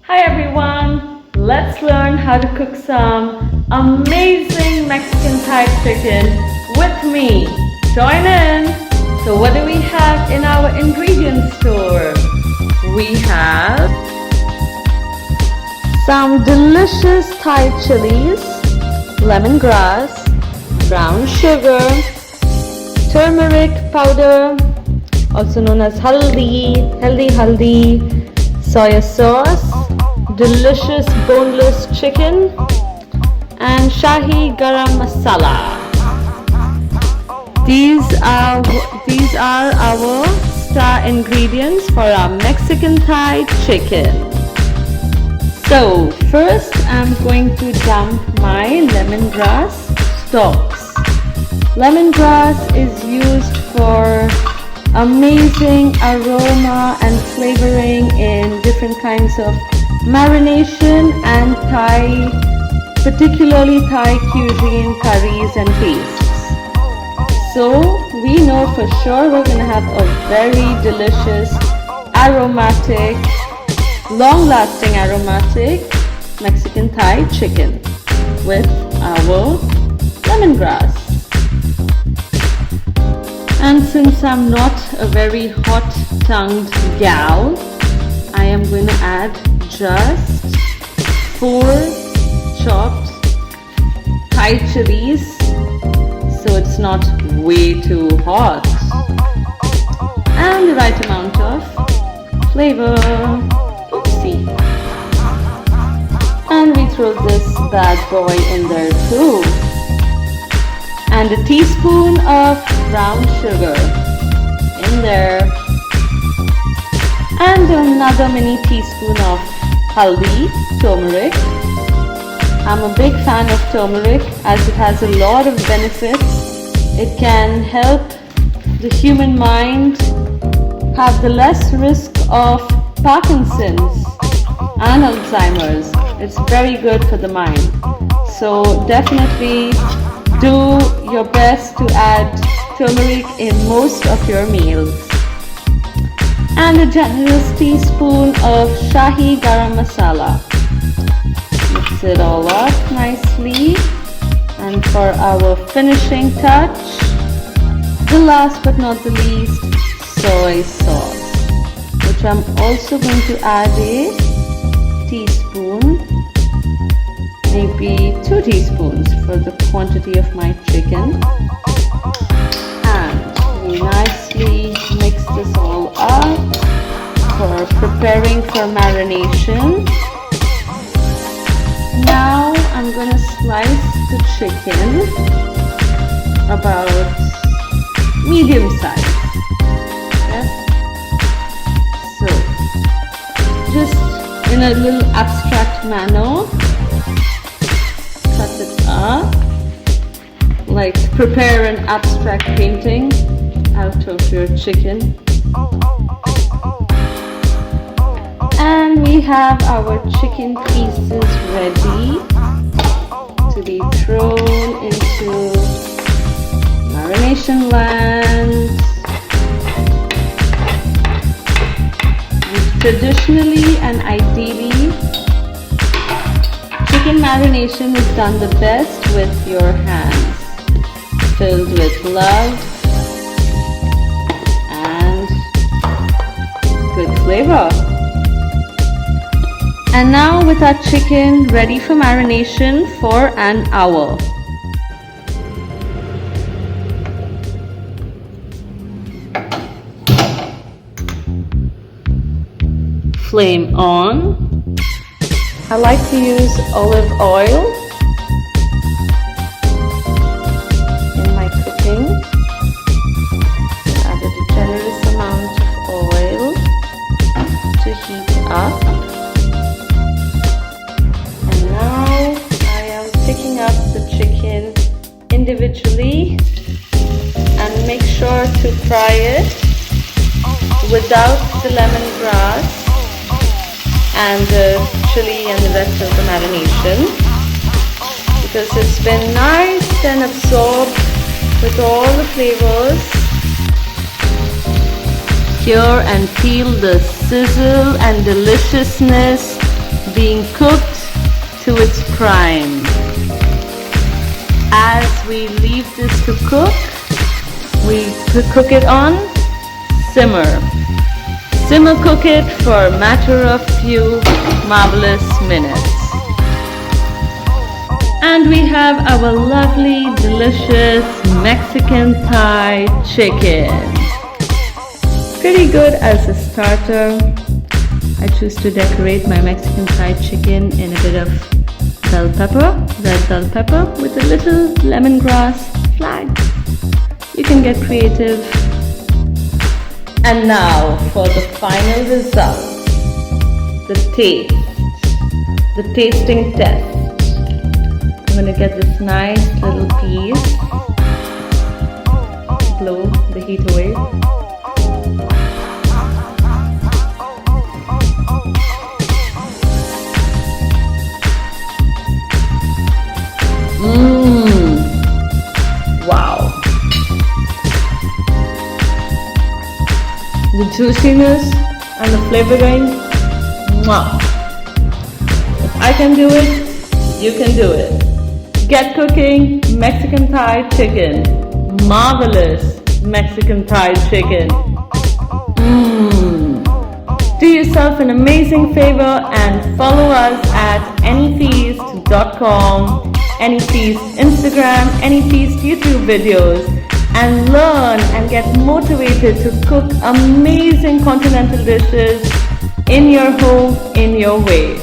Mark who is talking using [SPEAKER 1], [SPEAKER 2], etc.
[SPEAKER 1] Hi everyone, let's learn how to cook some amazing Mexican Thai chicken with me. Join in. So what do we have in our ingredient store? We have some delicious Thai chilies, lemongrass, brown sugar, turmeric powder, also known as haldi, soya sauce, delicious boneless chicken, and shahi garam masala. These are our star ingredients for our Mexican Thai chicken. So first I'm going to dump my lemongrass stalks. Lemongrass is used for amazing aroma and flavoring in different kinds of marination and Thai, particularly Thai cuisine, curries and pastes. So we know for sure we're going to have a very delicious, aromatic, long-lasting aromatic Mexican Thai chicken with our lemongrass. And since I'm not a very hot-tongued gal, I am going to add just 4 chopped Thai chilies so it's not way too hot, and the right amount of flavor. Oopsie. And we throw this bad boy in there too. And a teaspoon of brown sugar in there, and another mini teaspoon of haldi, turmeric. I'm a big fan of turmeric as it has a lot of benefits. It can help the human mind have the less risk of Parkinson's and Alzheimer's. It's very good for the mind. So definitely do your best to add turmeric in most of your meals. And a generous teaspoon of shahi garam masala. Mix it all up nicely. And for our finishing touch, the last but not the least, soy sauce, which I'm also going to add a teaspoon, maybe 2 teaspoons for the quantity of my chicken. And we nicely mix this all up for preparing for marination. Now I'm going to slice the chicken about medium size. Yes. So just in a little abstract manner, cut it up, like prepare an abstract painting out of your chicken. And we have our chicken pieces ready to be thrown into marination land. And traditionally and ideally, chicken marination is done the best with your hands, filled with love and good flavor. And now with our chicken ready for marination for an hour. Flame on. I like to use olive oil in my cooking. I added a generous amount of oil to heat up. And now I am picking up the chicken individually and make sure to fry it without the lemongrass and the chili and the rest of the marination, because it's been nice and absorbed with all the flavors. Hear and feel the sizzle and deliciousness being cooked to its prime. As we leave this to cook, we cook it on simmer. Simmer cook it for a matter of few marvelous minutes. And we have our lovely, delicious Mexican Thai chicken. Pretty good as a starter. I choose to decorate my Mexican Thai chicken in a bit of bell pepper, red bell pepper, with a little lemongrass flag. You can get creative. And now for the final result, the taste, the tasting test. I'm going to get this nice little piece, blow the heat away. Wow. The juiciness and the flavoring. Mwah. If I can do it, you can do it. Get cooking Mexican Thai chicken. Marvelous Mexican Thai chicken. Do yourself an amazing favor and follow us at AnyFeast.com, AnyFeast Instagram, AnyFeast YouTube videos, and learn and get motivated to cook amazing continental dishes in your home, in your way.